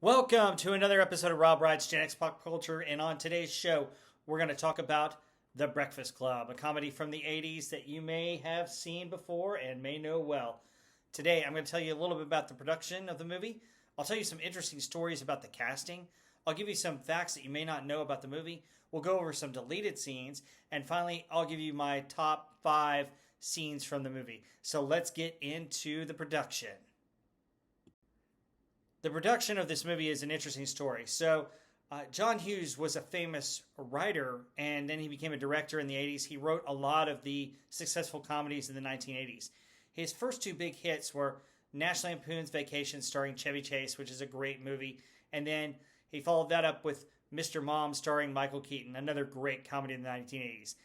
Welcome to another episode of Rob Wright's Gen X Pop Culture, and on today's show, we're going to talk about The Breakfast Club, a comedy from the 80s that you may have seen before and may know well. Today, I'm going to tell you a little bit about the production of the movie. I'll tell you some interesting stories about the casting. I'll give you some facts that you may not know about the movie. We'll go over some deleted scenes, and finally, I'll give you my top 5 scenes from the movie. So let's get into the production. The production of this movie is an interesting story. John Hughes was a famous writer, and then he became a director in the 80s. He wrote a lot of the successful comedies in the 1980s. His first two big hits were National Lampoon's Vacation, starring Chevy Chase, which is a great movie, and then he followed that up with Mr. Mom, starring Michael Keaton, another great comedy in the 1980s.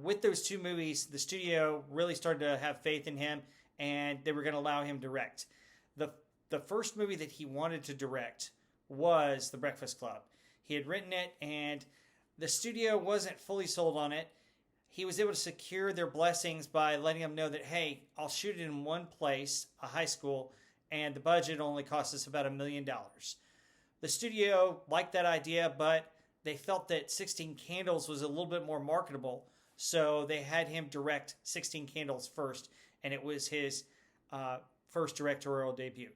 With those two movies, the studio really started to have faith in him, and they were going to allow him to direct. The first movie that he wanted to direct was The Breakfast Club. He had written it, and the studio wasn't fully sold on it. He was able to secure their blessings by letting them know that, hey, I'll shoot it in one place, a high school, and the budget only cost us about $1 million. The studio liked that idea, but they felt that 16 Candles was a little bit more marketable, so they had him direct 16 Candles first, and it was his first directorial debut.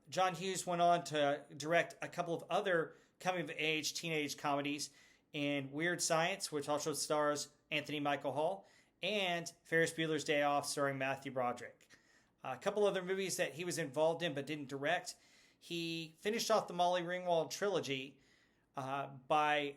John Hughes went on to direct a couple of other coming-of-age teenage comedies in Weird Science, which also stars Anthony Michael Hall, and Ferris Bueller's Day Off, starring Matthew Broderick. A couple other movies that he was involved in but didn't direct. He finished off the Molly Ringwald trilogy by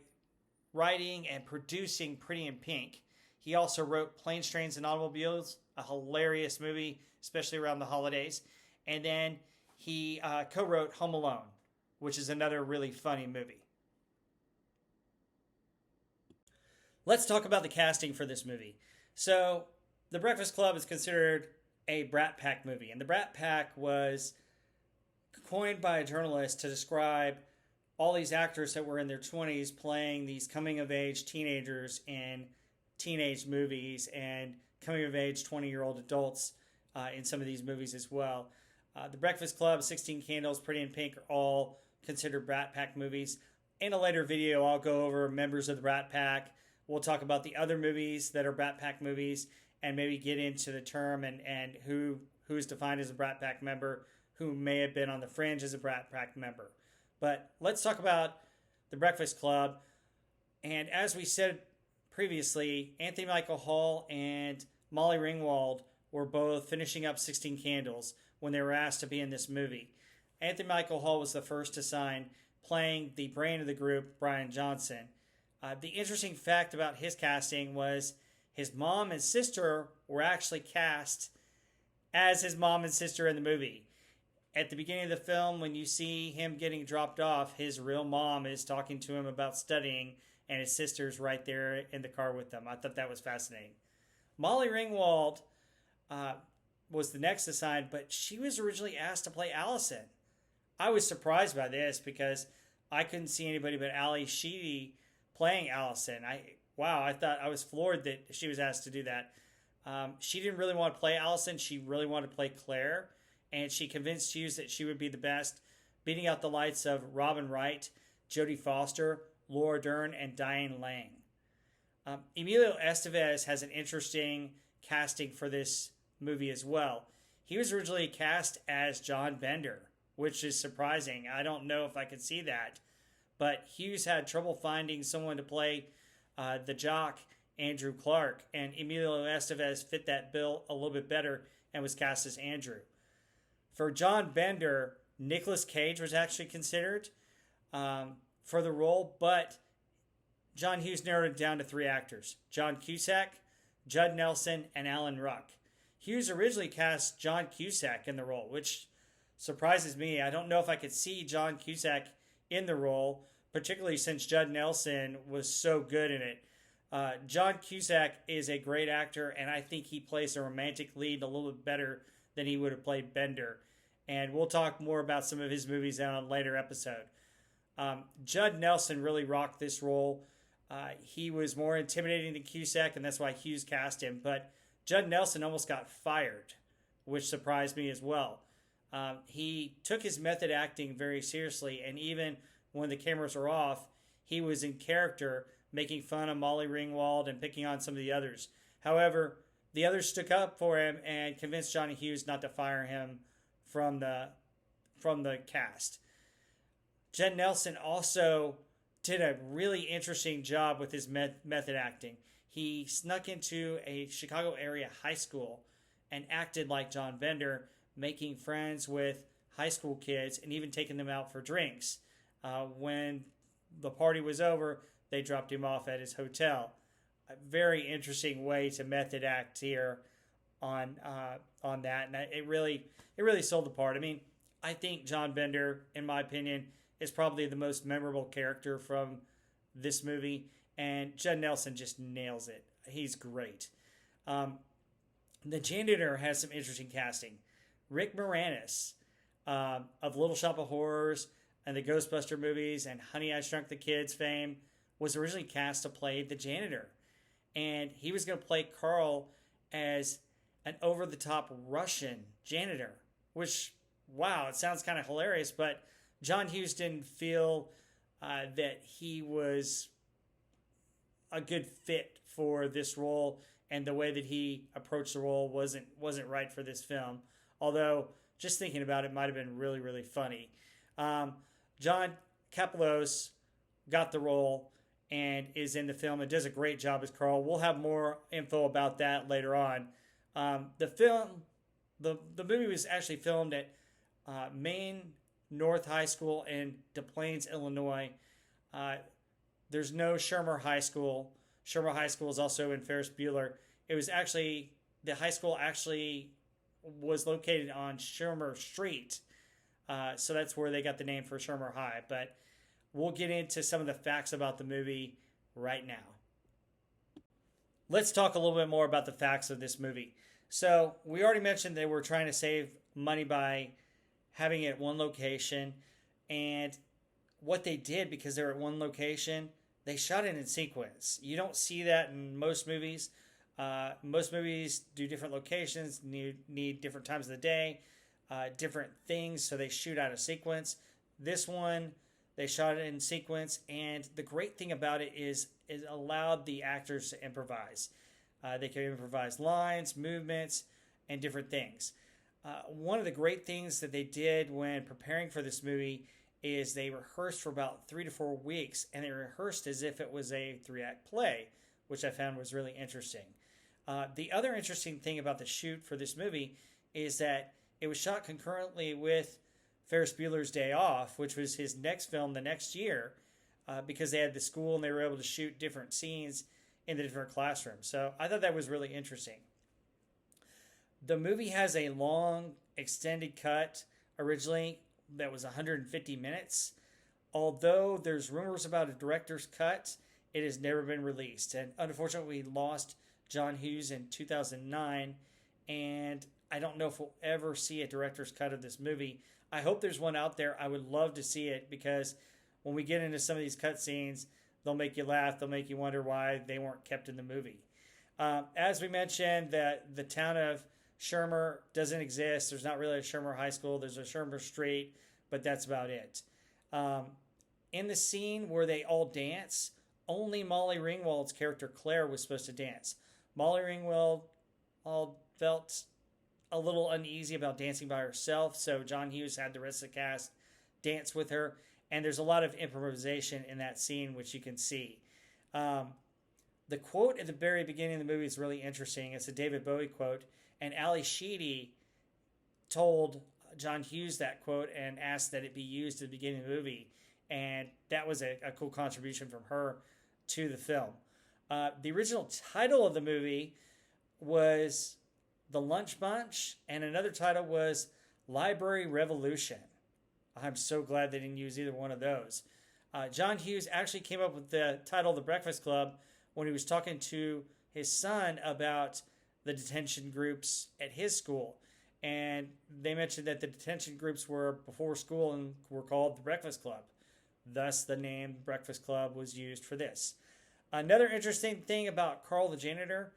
writing and producing Pretty in Pink. He also wrote Planes, Trains, and Automobiles, a hilarious movie, especially around the holidays. And then he co-wrote Home Alone, which is another really funny movie. Let's talk about the casting for this movie. So, The Breakfast Club is considered a Brat Pack movie, and the Brat Pack was coined by a journalist to describe all these actors that were in their 20s playing these coming-of-age teenagers in teenage movies and coming-of-age 20-year-old adults in some of these movies as well. The Breakfast Club, 16 Candles, Pretty in Pink are all considered Brat Pack movies. In a later video, I'll go over members of the Brat Pack. We'll talk about the other movies that are Brat Pack movies and maybe get into the term and who is defined as a Brat Pack member, who may have been on the fringe as a Brat Pack member. But let's talk about the Breakfast Club. And as we said previously, Anthony Michael Hall and Molly Ringwald were both finishing up 16 Candles when they were asked to be in this movie. Anthony Michael Hall was the first to sign, playing the brain of the group, Brian Johnson. The interesting fact about his casting was his mom and sister were actually cast as his mom and sister in the movie. At the beginning of the film, when you see him getting dropped off, his real mom is talking to him about studying, and his sister's right there in the car with them. I thought that was fascinating. Molly Ringwald was the next assigned, but she was originally asked to play Allison. I was surprised by this because I couldn't see anybody but Ali Sheedy playing Allison. I thought I was floored that she was asked to do that. She didn't really want to play Allison. She really wanted to play Claire, and she convinced Hughes that she would be the best, beating out the lights of Robin Wright, Jodie Foster, Laura Dern, and Diane Lang. Emilio Estevez has an interesting casting for this movie as well. He was originally cast as John Bender, which is surprising. I don't know if I could see that, but Hughes had trouble finding someone to play the jock Andrew Clark, and Emilio Estevez fit that bill a little bit better and was cast as Andrew. For John Bender, Nicolas Cage was actually considered for the role, but John Hughes narrowed it down to 3 actors: John Cusack, Judd Nelson, and Alan Ruck. Hughes originally cast John Cusack in the role, which surprises me. I don't know if I could see John Cusack in the role, particularly since Judd Nelson was so good in it. John Cusack is a great actor, and I think he plays a romantic lead a little bit better than he would have played Bender. And we'll talk more about some of his movies on a later episode. Judd Nelson really rocked this role. He was more intimidating than Cusack, and that's why Hughes cast him. But Judd Nelson almost got fired, which surprised me as well. He took his method acting very seriously, and even when the cameras were off, he was in character, making fun of Molly Ringwald and picking on some of the others. However, the others stuck up for him and convinced Johnny Hughes not to fire him from the cast. Judd Nelson also did a really interesting job with his method acting. He snuck into a Chicago area high school and acted like John Bender, making friends with high school kids and even taking them out for drinks. When the party was over, they dropped him off at his hotel. A very interesting way to method act here on that, and it really sold the part. I mean, I think John Bender, in my opinion, is probably the most memorable character from this movie, and Judd Nelson just nails it. He's great. The janitor has some interesting casting. Rick Moranis of Little Shop of Horrors and the Ghostbuster movies and Honey, I Shrunk the Kids fame was originally cast to play the janitor. And he was going to play Carl as an over-the-top Russian janitor, which, wow, it sounds kind of hilarious, but John Hughes didn't feel that he was a good fit for this role, and the way that he approached the role wasn't right for this film. Although, just thinking about it might have been really, really funny. John Kapelos got the role and is in the film and does a great job as Carl. We'll have more info about that later on. The movie was actually filmed at Maine North High School in Des Plaines, Illinois. There's no Shermer High School. Shermer High School is also in Ferris Bueller. It was actually, the high school actually was located on Shermer Street. So that's where they got the name for Shermer High. But we'll get into some of the facts about the movie right now. Let's talk a little bit more about the facts of this movie. So we already mentioned they were trying to save money by having it at one location. And what they did, because they were at one location, they shot it in sequence. You don't see that in most movies. Most movies do different locations, need different times of the day, different things, so they shoot out of sequence. This one, they shot it in sequence, and the great thing about it is it allowed the actors to improvise. They could improvise lines, movements, and different things. One of the great things that they did when preparing for this movie is they rehearsed for about 3 to 4 weeks, and they rehearsed as if it was a 3-act play, which I found was really interesting. The other interesting thing about the shoot for this movie is that it was shot concurrently with Ferris Bueller's Day Off, which was his next film the next year, because they had the school and they were able to shoot different scenes in the different classrooms. So I thought that was really interesting. The movie has a long extended cut originally that was 150 minutes. Although there's rumors about a director's cut, it has never been released. And unfortunately, we lost John Hughes in 2009, and I don't know if we'll ever see a director's cut of this movie. I hope there's one out there. I would love to see it, because when we get into some of these cut scenes, they'll make you laugh. They'll make you wonder why they weren't kept in the movie. As we mentioned, that the town of Shermer doesn't exist. There's not really a Shermer High School. There's a Shermer Street, but that's about it. In the scene where they all dance, only Molly Ringwald's character Claire was supposed to dance. Molly Ringwald felt a little uneasy about dancing by herself, so John Hughes had the rest of the cast dance with her, and there's a lot of improvisation in that scene, which you can see. The quote at the very beginning of the movie is really interesting. It's a David Bowie quote, and Ali Sheedy told John Hughes that quote and asked that it be used at the beginning of the movie, and that was a cool contribution from her to the film. The original title of the movie was The Lunch Bunch, and another title was Library Revolution. I'm so glad they didn't use either one of those. John Hughes actually came up with the title The Breakfast Club when he was talking to his son about the detention groups at his school. And they mentioned that the detention groups were before school and were called the Breakfast Club. Thus, the name Breakfast Club was used for this. Another interesting thing about Carl the Janitor,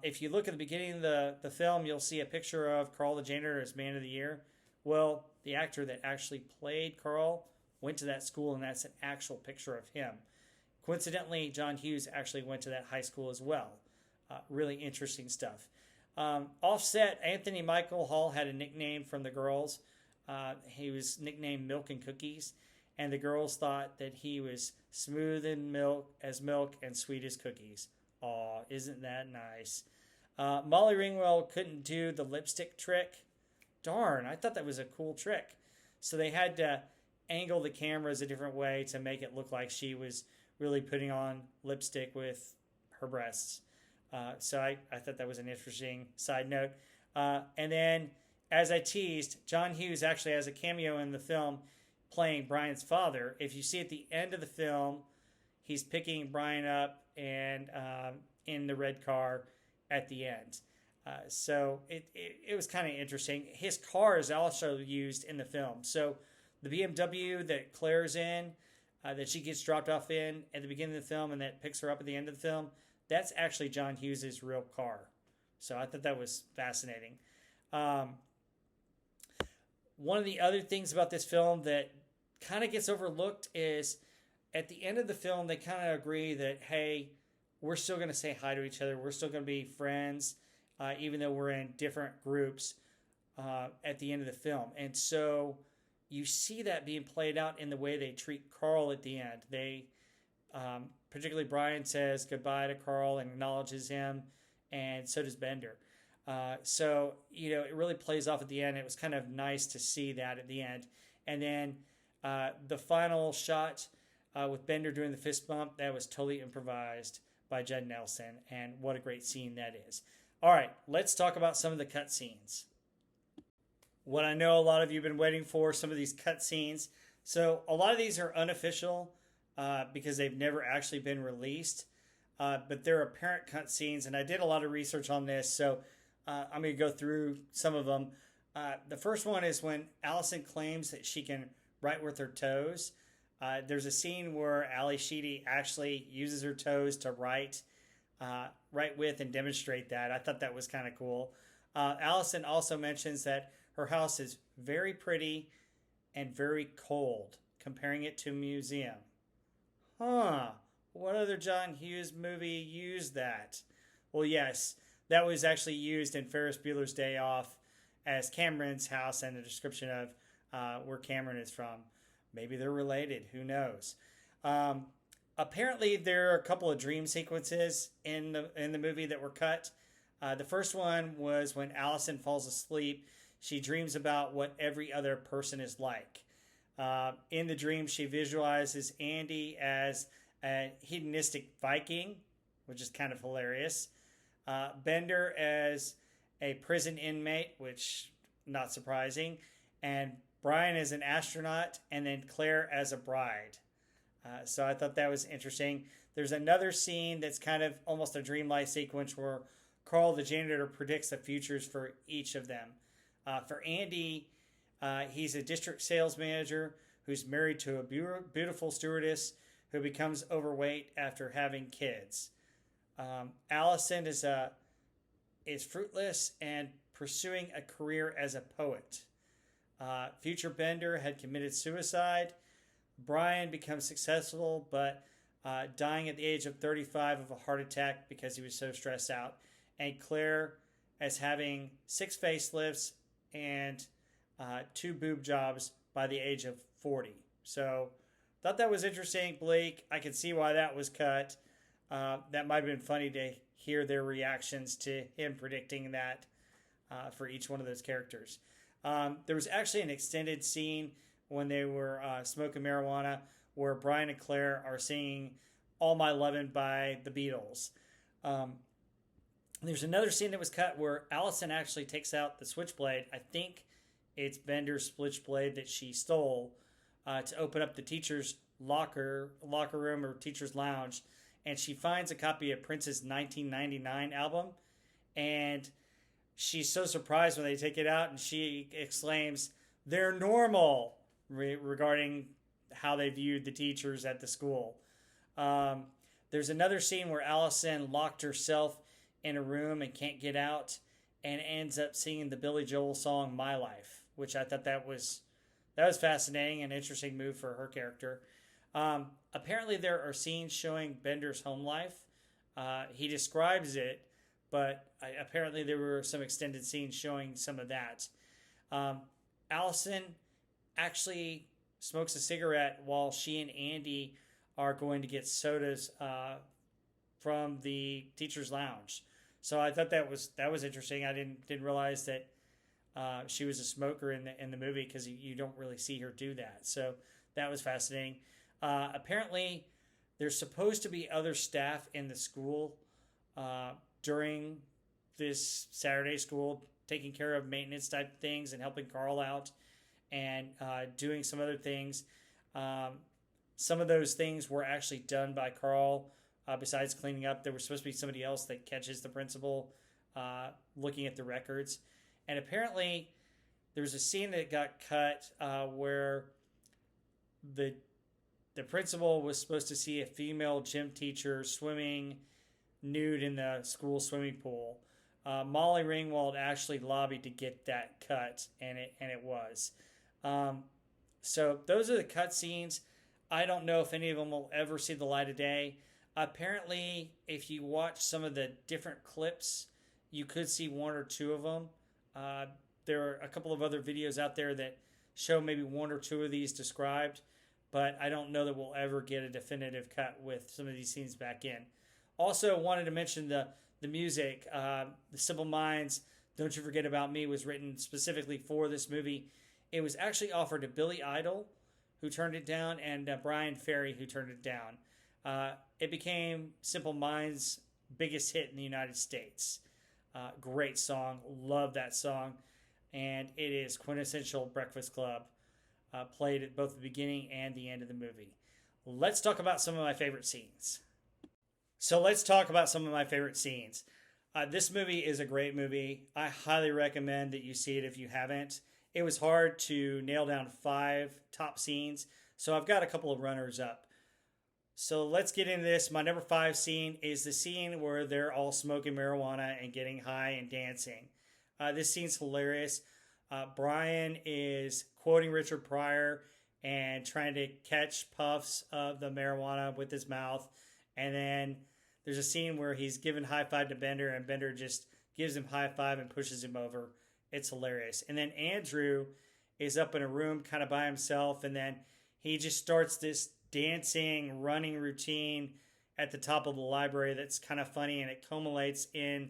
if you look at the beginning of the film, you'll see a picture of Carl the Janitor as Man of the Year. Well, the actor that actually played Carl went to that school, and that's an actual picture of him. Coincidentally, John Hughes actually went to that high school as well. Really interesting stuff. Offset, Anthony Michael Hall had a nickname from the girls. He was nicknamed Milk and Cookies, and the girls thought that he was smooth in milk and sweet as cookies. Aw, isn't that nice? Molly Ringwald couldn't do the lipstick trick. Darn, I thought that was a cool trick. So they had to angle the cameras a different way to make it look like she was really putting on lipstick with her breasts. So I thought that was an interesting side note. And then, as I teased, John Hughes actually has a cameo in the film playing Brian's father. If you see at the end of the film, he's picking Brian up and in the red car at the end. So it was kind of interesting. His car is also used in the film. So the BMW that Claire's in, that she gets dropped off in at the beginning of the film and that picks her up at the end of the film, that's actually John Hughes' real car. So I thought that was fascinating. One of the other things about this film that kind of gets overlooked is at the end of the film, they kind of agree that, hey, we're still going to say hi to each other. We're still going to be friends, even though we're in different groups at the end of the film. And so you see that being played out in the way they treat Carl at the end. They, particularly Brian, says goodbye to Carl and acknowledges him, and so does Bender. So, it really plays off at the end. It was kind of nice to see that at the end. And then the final shot with Bender doing the fist bump, that was totally improvised by Judd Nelson, and what a great scene that is. All right, let's talk about some of the cut scenes. What I know a lot of you have been waiting for, some of these cut scenes. So a lot of these are unofficial because they've never actually been released, but they're apparent cut scenes, and I did a lot of research on this, so I'm going to go through some of them. The first one is when Allison claims that she can write with her toes. There's a scene where Ali Sheedy actually uses her toes to write with and demonstrate that. I thought that was kind of cool. Allison also mentions that her house is very pretty and very cold, comparing it to a museum. What other John Hughes movie used that? Well, yes, that was actually used in Ferris Bueller's Day Off as Cameron's house and a description of where Cameron is from. Maybe they're related. Who knows? Apparently, there are a couple of dream sequences in the movie that were cut. The first one was when Allison falls asleep. She dreams about what every other person is like. In the dream, she visualizes Andy as a hedonistic Viking, which is kind of hilarious. Bender as a prison inmate, which not surprising. And Brian as an astronaut, and then Claire as a bride. So I thought that was interesting. There's another scene that's kind of almost a dreamlike sequence where Carl, the janitor, predicts the futures for each of them. For Andy, he's a district sales manager who's married to a beautiful stewardess who becomes overweight after having kids. Allison is fruitless and pursuing a career as a poet. Future Bender had committed suicide. Brian becomes successful, but dying at the age of 35 of a heart attack because he was so stressed out. And Claire as having 6 facelifts and 2 boob jobs by the age of 40. So thought that was interesting, Blake. I could see why that was cut. That might have been funny to hear their reactions to him predicting that for each one of those characters. There was actually an extended scene when they were smoking marijuana where Brian and Claire are singing All My Lovin' by the Beatles. There's another scene that was cut where Allison actually takes out the switchblade. I think it's Bender's switchblade that she stole to open up the teacher's locker room or teacher's lounge. And she finds a copy of Prince's 1999 album. And she's so surprised when they take it out, and she exclaims, "They're normal," regarding how they viewed the teachers at the school. There's another scene where Allison locked herself in a room and can't get out and ends up singing the Billy Joel song "My Life," which I thought that was fascinating and interesting move for her character. Apparently, there are scenes showing Bender's home life. He describes it, but apparently there were some extended scenes showing some of that. Allison actually smokes a cigarette while she and Andy are going to get sodas from the teacher's lounge. So I thought that was interesting. I didn't realize that she was a smoker in the movie, because you don't really see her do that. So that was fascinating. Apparently, there's supposed to be other staff in the school during this Saturday school, taking care of maintenance type things and helping Carl out, and doing some other things. Some of those things were actually done by Carl. Besides cleaning up, there was supposed to be somebody else that catches the principal looking at the records. And apparently, there was a scene that got cut where the principal was supposed to see a female gym teacher swimming nude in the school swimming pool. Molly Ringwald actually lobbied to get that cut, and it was. So those are the cut scenes. I don't know if any of them will ever see the light of day. Apparently, if you watch some of the different clips, you could see one or two of them. There are a couple of other videos out there that show maybe one or two of these described, but I don't know that we'll ever get a definitive cut with some of these scenes back in. Also, wanted to mention the music. The Simple Minds, Don't You Forget About Me was written specifically for this movie. It was actually offered to Billy Idol, who turned it down, and Brian Ferry, who turned it down. It became Simple Minds' biggest hit in the United States. Great song. Love that song. And it is quintessential Breakfast Club. Played at both the beginning and the end of the movie. Let's talk about some of my favorite scenes. So let's talk about some of my favorite scenes. This movie is a great movie. I highly recommend that you see it if you haven't. It was hard to nail down 5 top scenes, so I've got a couple of runners up. So let's get into this. My number 5 scene is the scene where they're all smoking marijuana and getting high and dancing. This scene's hilarious. Brian is quoting Richard Pryor and trying to catch puffs of the marijuana with his mouth. And then there's a scene where he's giving high five to Bender, and Bender just gives him high five and pushes him over. It's hilarious. And then Andrew is up in a room kind of by himself, and then he just starts this dancing, running routine at the top of the library that's kind of funny, and it culminates in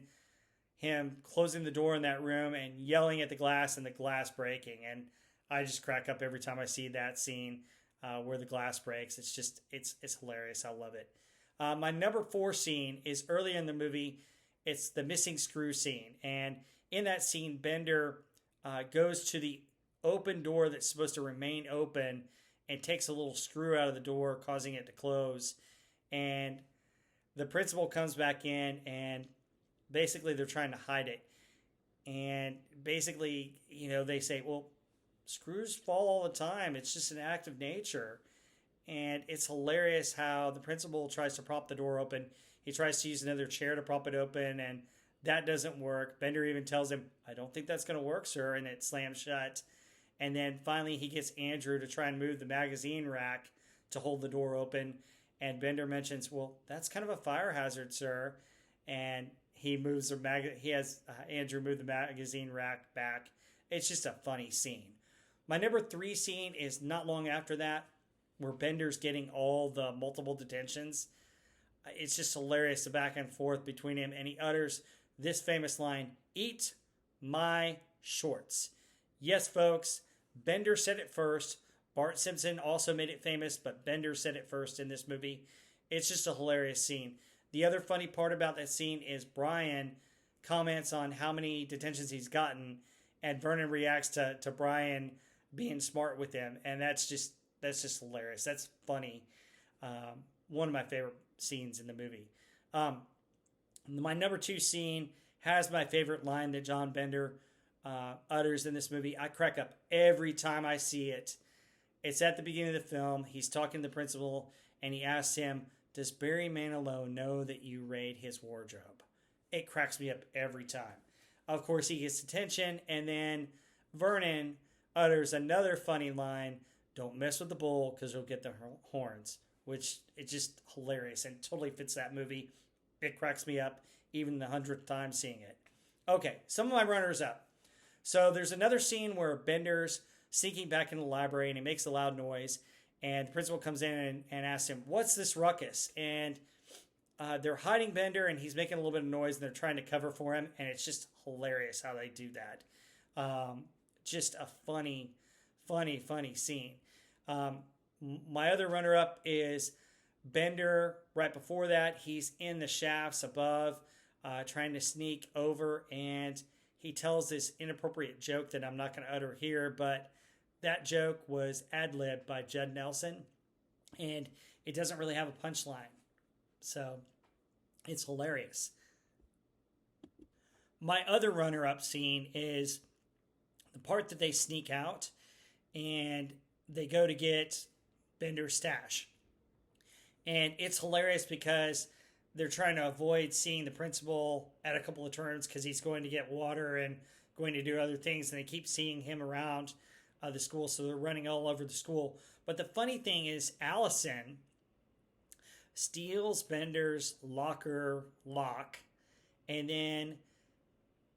him closing the door in that room and yelling at the glass and the glass breaking. And I just crack up every time I see that scene where the glass breaks. It's hilarious. I love it. My number 4 scene is early in the movie. It's the missing screw scene. And in that scene, Bender goes to the open door that's supposed to remain open and takes a little screw out of the door, causing it to close. And the principal comes back in, and basically they're trying to hide it. And basically, they say, well, screws fall all the time. It's just an act of nature. And it's hilarious how the principal tries to prop the door open. He tries to use another chair to prop it open, and that doesn't work. Bender even tells him, I don't think that's going to work, sir, and it slams shut. And then finally he gets Andrew to try and move the magazine rack to hold the door open. And Bender mentions, well, that's kind of a fire hazard, sir. And he moves he has Andrew move the magazine rack back. It's just a funny scene. My number 3 scene is not long after that, where Bender's getting all the multiple detentions. It's just hilarious, the back and forth between him. And he utters this famous line, eat my shorts. Yes, folks, Bender said it first. Bart Simpson also made it famous, but Bender said it first in this movie. It's just a hilarious scene. The other funny part about that scene is Brian comments on how many detentions he's gotten, and Vernon reacts to Brian being smart with him, and that's just hilarious. That's funny. One of my favorite scenes in the movie. My number 2 scene has my favorite line that John Bender utters in this movie. I crack up every time I see it. It's at the beginning of the film. He's talking to the principal, and he asks him, does Barry Manilow know that you raid his wardrobe? It cracks me up every time. Of course, he gets detention, and then Vernon utters another funny line, "Don't mess with the bull because you'll get the horns," which is just hilarious and totally fits that movie. It cracks me up even the 100th time seeing it. Okay, some of my runners up. So there's another scene where Bender's sneaking back in the library and he makes a loud noise. And the principal comes in and asks him, "What's this ruckus?" And they're hiding Bender and he's making a little bit of noise and they're trying to cover for him. And it's just hilarious how they do that. Just a funny scene. My other runner up is Bender. Right before that, he's in the shafts above trying to sneak over, and he tells this inappropriate joke that I'm not going to utter here, but that joke was ad-libbed by Judd Nelson, and it doesn't really have a punchline. So it's hilarious. My other runner-up scene is the part that they sneak out and they go to get Bender's stash. And it's hilarious because they're trying to avoid seeing the principal at a couple of turns because he's going to get water and going to do other things, and they keep seeing him around the school, so they're running all over the school. But the funny thing is, Allison steals Bender's locker lock, and then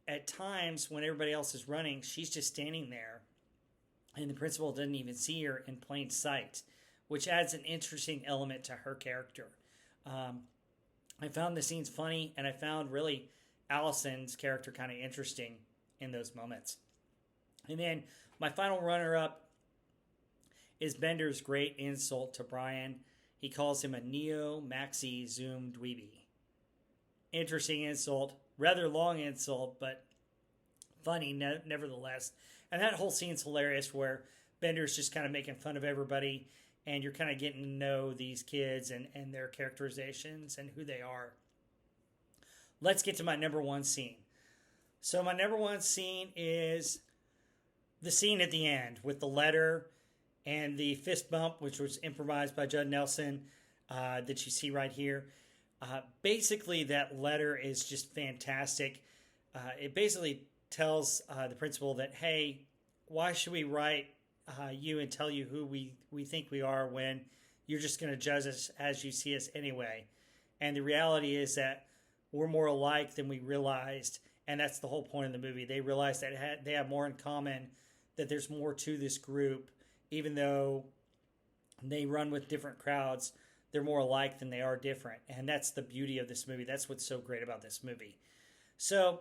at times when everybody else is running, she's just standing there, and the principal doesn't even see her in plain sight, which adds an interesting element to her character. I found the scenes funny, and I found really Allison's character kind of interesting in those moments. And then my final runner-up is Bender's great insult to Brian. He calls him a neo-maxi zoom dweeby. Interesting insult, rather long insult, but funny nevertheless. And that whole scene's hilarious where Bender's just kind of making fun of everybody, and you're kind of getting to know these kids and their characterizations and who they are. Let's get to my number one scene. So my number one scene is the scene at the end with the letter and the fist bump, which was improvised by Judd Nelson, that you see right here. Basically, that letter is just fantastic. It basically tells the principal that, hey, why should we write you and tell you who we think we are when you're just going to judge us as you see us anyway. And the reality is that we're more alike than we realized, and that's the whole point of the movie. They realize that they have more in common, that there's more to this group, even though they run with different crowds. They're more alike than they are different, and that's the beauty of this movie. That's what's so great about this movie. So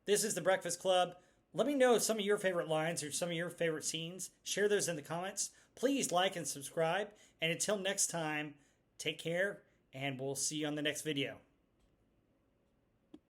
this is The Breakfast Club. Let me know some of your favorite lines or some of your favorite scenes. Share those in the comments. Please like and subscribe. And until next time, take care, and we'll see you on the next video.